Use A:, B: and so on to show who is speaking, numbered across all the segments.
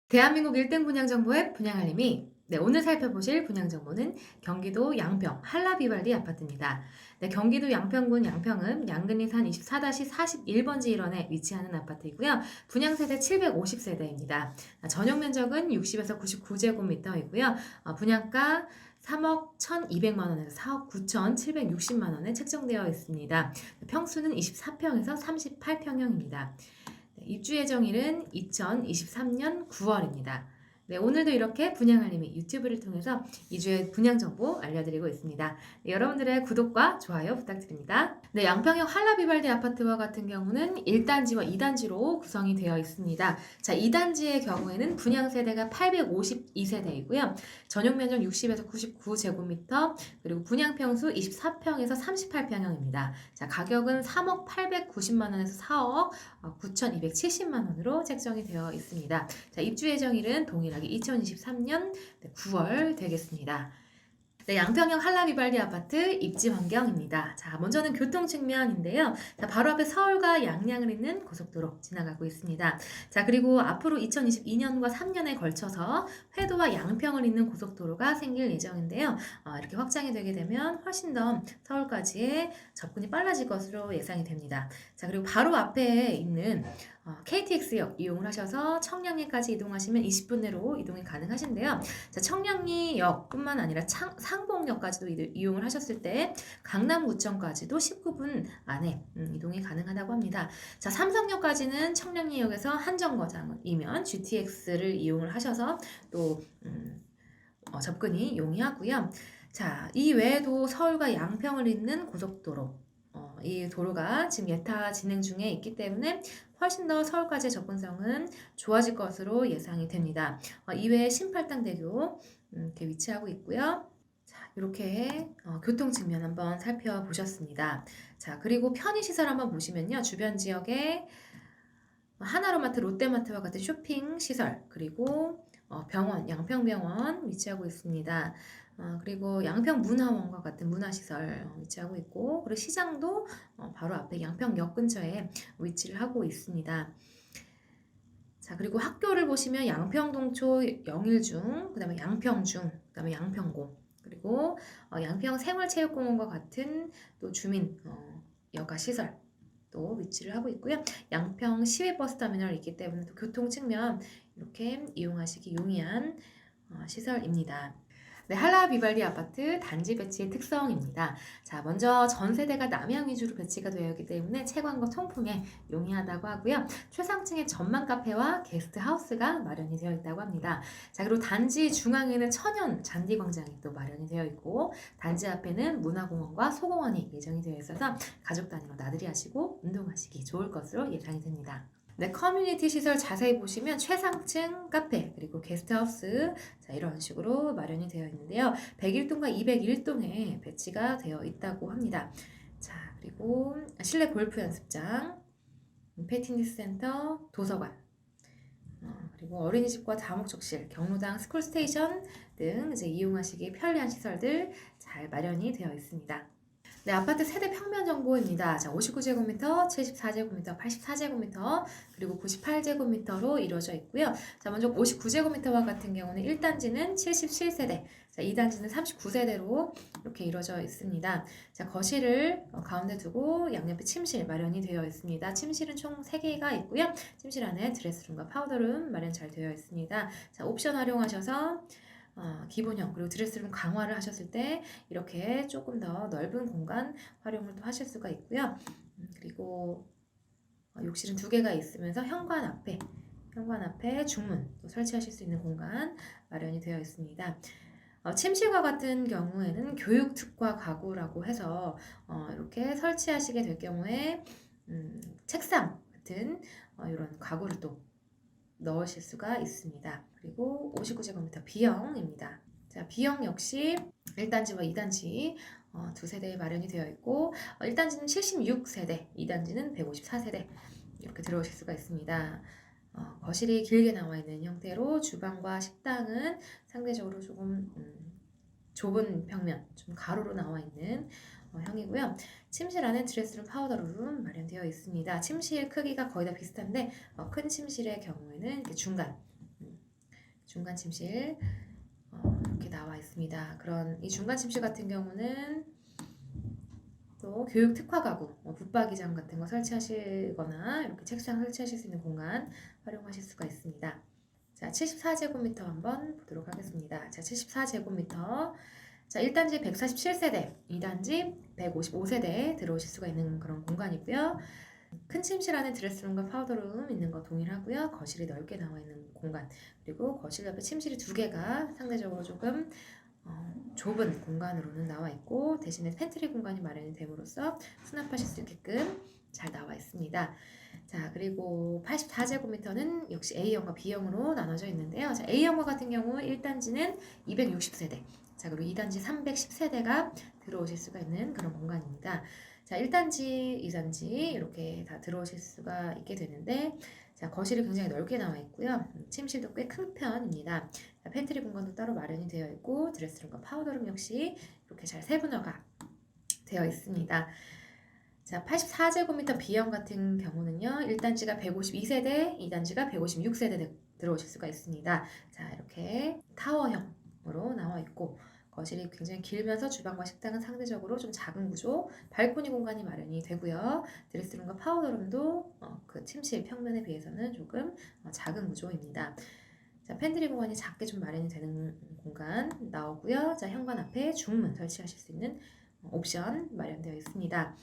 A: 대한민국 1등 분양정보 앱 분양알림이 오늘 살펴보실 분양정보는 경기도 양평 한라비발디 아파트입니다. 경기도 양평군 양평읍 양근리산 24-41번지 일원에 위치하는 아파트이고요. 분양세대 750세대입니다. 전용 면적은 60에서 99제곱미터이고요. 분양가 3억 1,200만 원에서 4억 9,760만 원에 책정되어 있습니다. 평수는 24평에서 38평형입니다. 입주 예정일은 2023년 9월입니다. 오늘도 이렇게 분양알림이 유튜브를 통해서 이주의 분양 정보 알려드리고 있습니다. 여러분들의 구독과 좋아요 부탁드립니다. 양평역 한라비발디 아파트와 같은 경우는 1단지와 2단지로 구성이 되어 있습니다. 2단지의 경우에는 분양 세대가 852세대이고요. 전용 면적 60에서 99제곱미터, 그리고 분양 평수 24평에서 38평형입니다. 가격은 3억 890만 원에서 4억 9,270만 원으로 책정이 되어 있습니다. 입주 예정일은 동일하게 2023년 9월 되겠습니다. 양평역 한라비발디 아파트 입지 환경입니다. 먼저는 교통 측면인데요. 바로 앞에 서울과 양양을 잇는 고속도로 지나가고 있습니다. 그리고 앞으로 2022년과 3년에 걸쳐서 회도와 양평을 잇는 고속도로가 생길 예정인데요. 이렇게 확장이 되게 되면 훨씬 더 서울까지의 접근이 빨라질 것으로 예상이 됩니다. 그리고 바로 앞에 있는 KTX역 이용을 하셔서 청량리까지 이동하시면 20분 내로 이동이 가능하신데요. 청량리역뿐만 아니라 상봉역까지도 이용을 하셨을 때 강남구청까지도 19분 안에 이동이 가능하다고 합니다. 삼성역까지는 청량리역에서 한정거장이면 GTX를 이용을 하셔서 또 접근이 용이하고요. 이 외에도 서울과 양평을 잇는 고속도로, 이 도로가 지금 예타 진행 중에 있기 때문에 훨씬 더 서울까지의 접근성은 좋아질 것으로 예상이 됩니다. 이외에 신팔당대교 이렇게 위치하고 있고요. 이렇게 교통 측면 한번 살펴보셨습니다. 그리고 편의시설 한번 보시면요. 주변 지역에 하나로마트, 롯데마트와 같은 쇼핑 시설, 그리고 병원, 양평병원 위치하고 있습니다. 그리고 양평문화원과 같은 문화시설 위치하고 있고, 그리고 시장도 바로 앞에 양평역 근처에 위치를 하고 있습니다. 그리고 학교를 보시면 양평동초 영일중, 그 다음에 양평중, 그 다음에 양평고, 그리고 양평생활체육공원과 같은 또 주민 여가시설 또 위치를 하고 있고요. 양평 시외버스터미널이 있기 때문에 또 교통 측면 이렇게 이용하시기 용이한 시설입니다. 한라비발디 아파트 단지 배치의 특성입니다. 먼저 전세대가 남향 위주로 배치가 되어 있기 때문에 채광과 통풍에 용이하다고 하고요. 최상층에 전망 카페와 게스트하우스가 마련이 되어 있다고 합니다. 그리고 단지 중앙에는 천연 잔디광장이 또 마련이 되어 있고, 단지 앞에는 문화공원과 소공원이 예정이 되어 있어서 가족 단위로 나들이 하시고 운동하시기 좋을 것으로 예상이 됩니다. 커뮤니티 시설 자세히 보시면 최상층 카페, 그리고 게스트하우스 이런 식으로 마련이 되어 있는데요. 101동과 201동에 배치가 되어 있다고 합니다. 그리고 실내 골프 연습장, 패티니스 센터, 도서관, 그리고 어린이집과 다목적실, 경로당, 스쿨스테이션 등 이용하시기 편리한 시설들 잘 마련이 되어 있습니다. 아파트 세대 평면 정보입니다. 59제곱미터, 74제곱미터, 84제곱미터, 그리고 98제곱미터로 이루어져 있고요. 먼저 59제곱미터와 같은 경우는 1단지는 77세대, 2단지는 39세대로 이렇게 이루어져 있습니다. 거실을 가운데 두고 양옆에 침실 마련이 되어 있습니다. 침실은 총 3개가 있고요. 침실 안에 드레스룸과 파우더룸 마련 잘 되어 있습니다. 옵션 활용하셔서 기본형, 그리고 드레스룸 강화를 하셨을 때 이렇게 조금 더 넓은 공간 활용을 또 하실 수가 있고요. 그리고 욕실은 2개가 있으면서 현관 앞에 중문 또 설치하실 수 있는 공간 마련이 되어 있습니다. 침실과 같은 경우에는 교육 특화 가구라고 해서 이렇게 설치하시게 될 경우에 책상 같은 이런 가구를 또 넣으실 수가 있습니다. 그리고 59제곱미터 B형입니다. B형 역시 1단지와 2단지 두 세대에 마련이 되어 있고, 1단지는 76세대, 2단지는 154세대 이렇게 들어오실 수가 있습니다. 거실이 길게 나와 있는 형태로 주방과 식당은 상대적으로 조금 좁은 평면, 좀 가로로 나와 있는 형이고요. 침실 안에 드레스룸, 파우더룸 마련되어 있습니다. 침실 크기가 거의 다 비슷한데 큰 침실의 경우에는 이렇게 중간 중간 침실 이렇게 나와 있습니다. 그런 이 중간 침실 같은 경우는 또 교육 특화 가구, 붙박이장 같은 거 설치하시거나 이렇게 책상 설치하실 수 있는 공간 활용하실 수가 있습니다. 자, 74제곱미터 한번 보도록 하겠습니다. 자, 74제곱미터. 자, 1단지 147세대, 2단지 155세대 들어오실 수가 있는 그런 공간이고요. 큰 침실 안에 드레스룸과 파우더룸 있는 거 동일하고요. 거실이 넓게 나와 있는 공간, 그리고 거실 옆에 침실이 2개가 상대적으로 조금 좁은 공간으로는 나와 있고, 대신에 팬트리 공간이 마련이 됨으로써 수납하실 수 있게끔 잘 나와 있습니다. 자, 그리고 84제곱미터는 역시 A형과 B형으로 나눠져 있는데요. 자, A형과 같은 경우 1단지는 260세대, 자, 그리고 2단지 310세대가 들어오실 수가 있는 그런 공간입니다. 자, 1단지, 2단지 이렇게 다 들어오실 수가 있게 되는데, 자, 거실이 굉장히 넓게 나와 있고요. 침실도 꽤 큰 편입니다. 자, 팬트리 공간도 따로 마련이 되어 있고, 드레스룸과 파우더룸 역시 이렇게 잘 세분화가 되어 있습니다. 자, 84제곱미터 B형 같은 경우는요, 1단지가 152세대, 2단지가 156세대 들어오실 수가 있습니다. 자, 이렇게 타워형으로 나와 있고, 거실이 굉장히 길면서 주방과 식당은 상대적으로 좀 작은 구조, 발코니 공간이 마련이 되고요. 드레스룸과 파우더룸도 그 침실 평면에 비해서는 조금 작은 구조입니다. 자, 팬트리 공간이 작게 좀 마련이 되는 공간 나오고요. 자, 현관 앞에 중문 설치하실 수 있는 옵션 마련되어 있습니다.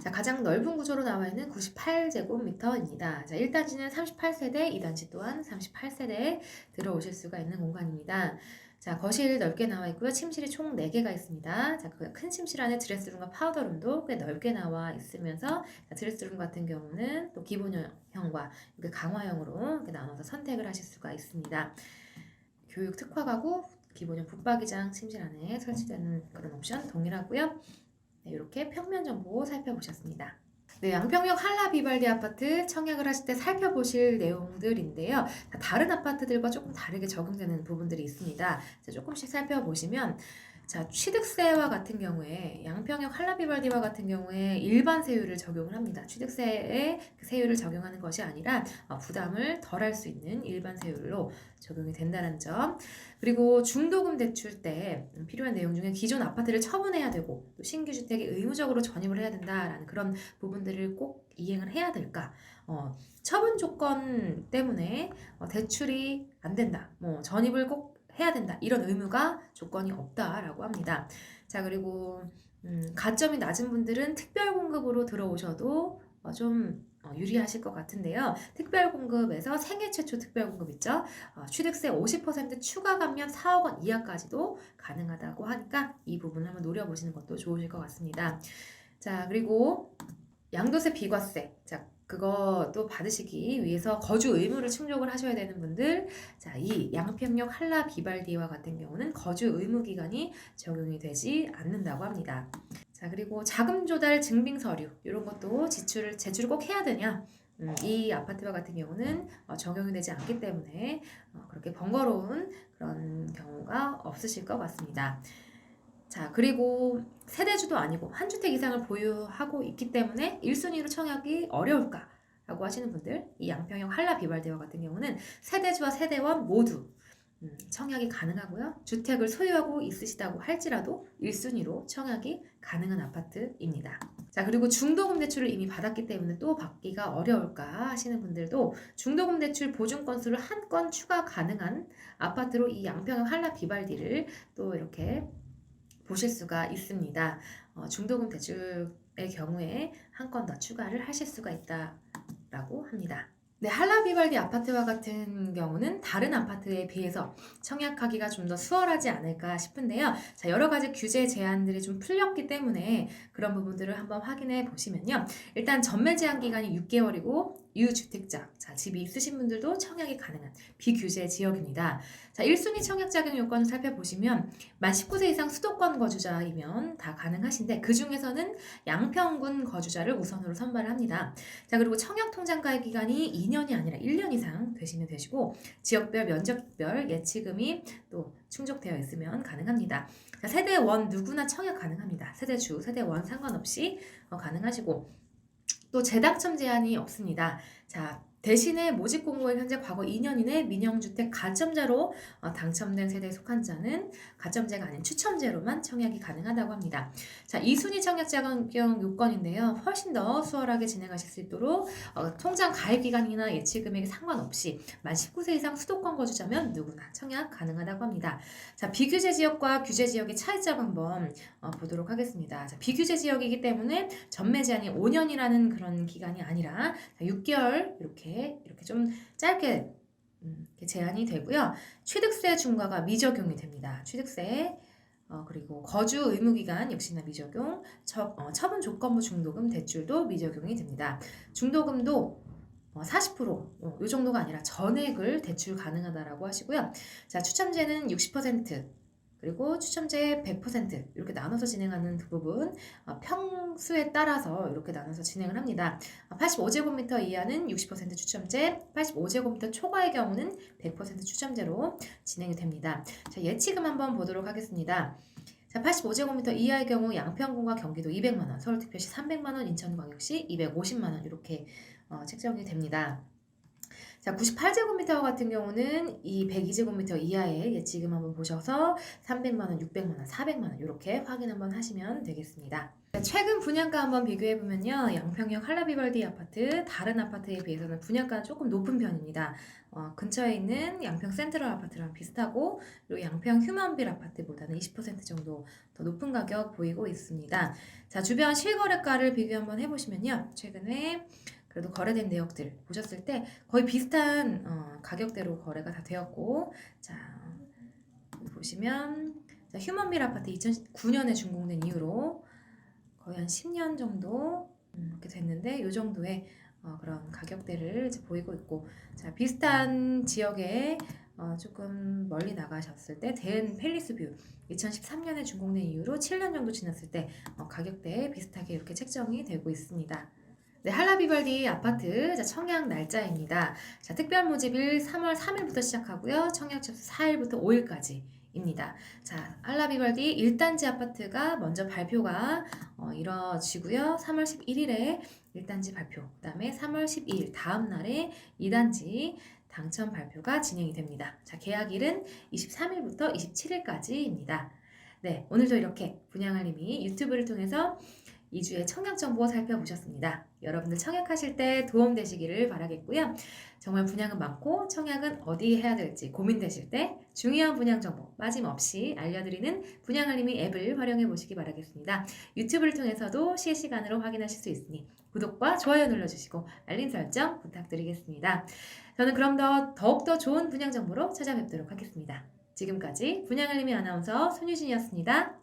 A: 자, 가장 넓은 구조로 나와 있는 98제곱미터입니다. 자, 1단지는 38세대, 2단지 또한 38세대에 들어오실 수가 있는 공간입니다. 자, 거실 넓게 나와 있고요. 침실이 총 4개가 있습니다. 자, 그 큰 침실 안에 드레스룸과 파우더룸도 꽤 넓게 나와 있으면서, 자, 드레스룸 같은 경우는 또 기본형과 강화형으로 이렇게 나눠서 선택을 하실 수가 있습니다. 교육 특화 가구, 기본형 붙박이장 침실 안에 설치되는 그런 옵션 동일하고요. 네, 이렇게 평면 정보 살펴보셨습니다. 네, 양평역 한라 비발디 아파트 청약을 하실 때 살펴보실 내용들인데요. 다른 아파트들과 조금 다르게 적용되는 부분들이 있습니다. 자, 조금씩 살펴보시면, 자, 취득세와 같은 경우에 양평역 한라 비발디와 같은 경우에 일반 세율을 적용을 합니다. 취득세에 그 세율을 적용하는 것이 아니라 부담을 덜할 수 있는 일반 세율로 적용이 된다는 점. 그리고 중도금 대출 때 필요한 내용 중에 기존 아파트를 처분해야 되고, 또 신규 주택에 의무적으로 전입을 해야 된다라는 그런 부분들을 꼭 이행을 해야 될까? 처분 조건 때문에 대출이 안 된다, 전입을 꼭 해야 된다, 이런 의무가 조건이 없다라고 합니다. 자, 그리고 가점이 낮은 분들은 특별 공급으로 들어오셔도 좀 유리하실 것 같은데요. 특별 공급에서 생애 최초 특별 공급 있죠? 취득세 50% 추가 감면 4억 원 이하까지도 가능하다고 하니까 이 부분을 한번 노려보시는 것도 좋으실 것 같습니다. 자, 그리고 양도세 비과세, 자, 그것도 받으시기 위해서 거주 의무를 충족을 하셔야 되는 분들, 자, 이 양평역 한라 비발디와 같은 경우는 거주 의무 기간이 적용이 되지 않는다고 합니다. 자, 그리고 자금 조달 증빙 서류 이런 것도 제출을 꼭 해야 되냐? 이 아파트와 같은 경우는 적용이 되지 않기 때문에 그렇게 번거로운 그런 경우가 없으실 것 같습니다. 자, 그리고 세대주도 아니고 한 주택 이상을 보유하고 있기 때문에 1순위로 청약이 어려울까? 라고 하시는 분들, 이 양평역 한라 비발디와 같은 경우는 세대주와 세대원 모두 청약이 가능하고요. 주택을 소유하고 있으시다고 할지라도 1순위로 청약이 가능한 아파트입니다. 자, 그리고 중도금 대출을 이미 받았기 때문에 또 받기가 어려울까 하시는 분들도 중도금 대출 보증 건수를 한 건 추가 가능한 아파트로 이 양평역 한라 비발디를 또 이렇게 보실 수가 있습니다. 중도금 대출의 경우에 한 건 더 추가를 하실 수가 있다라고 합니다. 네, 한라 비발디 아파트와 같은 경우는 다른 아파트에 비해서 청약하기가 좀 더 수월하지 않을까 싶은데요. 자, 여러 가지 규제 제한들이 좀 풀렸기 때문에 그런 부분들을 한번 확인해 보시면요. 일단 전매 제한 기간이 6개월이고 유주택자, 자, 집이 있으신 분들도 청약이 가능한 비규제 지역입니다. 자, 1순위 청약 자격 요건을 살펴보시면 만 19세 이상 수도권 거주자이면 다 가능하신데, 그 중에서는 양평군 거주자를 우선으로 선발을 합니다. 자, 그리고 청약 통장 가입 기간이 2년이 아니라 1년 이상 되시면 되시고, 지역별 면적별 예치금이 또 충족되어 있으면 가능합니다. 자, 세대원 누구나 청약 가능합니다. 세대주, 세대원 상관없이 가능하시고, 또 재당첨 제한이 없습니다. 자, 대신에 모집 공고에 현재 과거 2년 이내 민영주택 가점제로 당첨된 세대에 속한 자는 가점제가 아닌 추첨제로만 청약이 가능하다고 합니다. 자, 2순위 청약 자격 요건인데요. 훨씬 더 수월하게 진행하실 수 있도록 통장 가입 기간이나 예치 금액에 상관없이 만 19세 이상 수도권 거주자면 누구나 청약 가능하다고 합니다. 자, 비규제 지역과 규제 지역의 차이점 한번 보도록 하겠습니다. 자, 비규제 지역이기 때문에 전매 제한이 5년이라는 그런 기간이 아니라 6개월 이렇게 좀 짧게 이렇게 제한이 되고요. 취득세 중과가 미적용이 됩니다. 취득세 그리고 거주 의무 기간 역시나 미적용, 처분 조건부 중도금 대출도 미적용이 됩니다. 중도금도 40%, 이 정도가 아니라 전액을 대출 가능하다라고 하시고요. 자, 추첨제는 60%, 그리고 추첨제 100% 이렇게 나눠서 진행하는 그 부분 평수에 따라서 이렇게 나눠서 진행을 합니다. 85제곱미터 이하는 60% 추첨제, 85제곱미터 초과의 경우는 100% 추첨제로 진행이 됩니다. 자, 예치금 한번 보도록 하겠습니다. 자, 85제곱미터 이하의 경우 양평군과 경기도 200만원, 서울특별시 300만원, 인천광역시 250만원 이렇게 책정이 됩니다. 자, 98제곱미터 같은 경우는 이 102제곱미터 이하의 예치금 한번 보셔서 300만원, 600만원, 400만원 이렇게 확인 한번 하시면 되겠습니다. 최근 분양가 한번 비교해보면요. 양평역 한라비발디 아파트 다른 아파트에 비해서는 분양가는 조금 높은 편입니다. 근처에 있는 양평 센트럴 아파트랑 비슷하고 그리고 양평 휴먼빌 아파트보다는 20% 정도 더 높은 가격 보이고 있습니다. 자, 주변 실거래가를 비교 한번 해보시면요. 최근에 그래도 거래된 내역들 보셨을 때 거의 비슷한 가격대로 거래가 다 되었고, 자, 보시면 자, 휴먼빌 아파트 2009년에 준공된 이후로 거의 한 10년 정도 이렇게 됐는데 이 정도의 그런 가격대를 이제 보이고 있고, 자, 비슷한 지역에 조금 멀리 나가셨을 때 대은 팰리스뷰 2013년에 준공된 이후로 7년 정도 지났을 때 가격대 비슷하게 이렇게 책정이 되고 있습니다. 네, 한라비발디 아파트 청약 날짜입니다. 자, 특별 모집일 3월 3일부터 시작하고요. 청약 접수 4일부터 5일까지입니다. 자, 한라비발디 1단지 아파트가 먼저 발표가 이뤄지고요. 3월 11일에 1단지 발표, 그 다음에 3월 12일 다음 날에 2단지 당첨 발표가 진행이 됩니다. 자, 계약일은 23일부터 27일까지입니다. 네, 오늘도 이렇게 분양알림이 유튜브를 통해서 2주의 청약 정보 살펴보셨습니다. 여러분들 청약하실 때 도움되시기를 바라겠고요. 정말 분양은 많고 청약은 어디 해야 될지 고민되실 때 중요한 분양 정보 빠짐없이 알려드리는 분양알림이 앱을 활용해 보시기 바라겠습니다. 유튜브를 통해서도 실시간으로 확인하실 수 있으니 구독과 좋아요 눌러주시고 알림 설정 부탁드리겠습니다. 저는 그럼 더욱더 좋은 분양 정보로 찾아뵙도록 하겠습니다. 지금까지 분양알림이 아나운서 손유진이었습니다.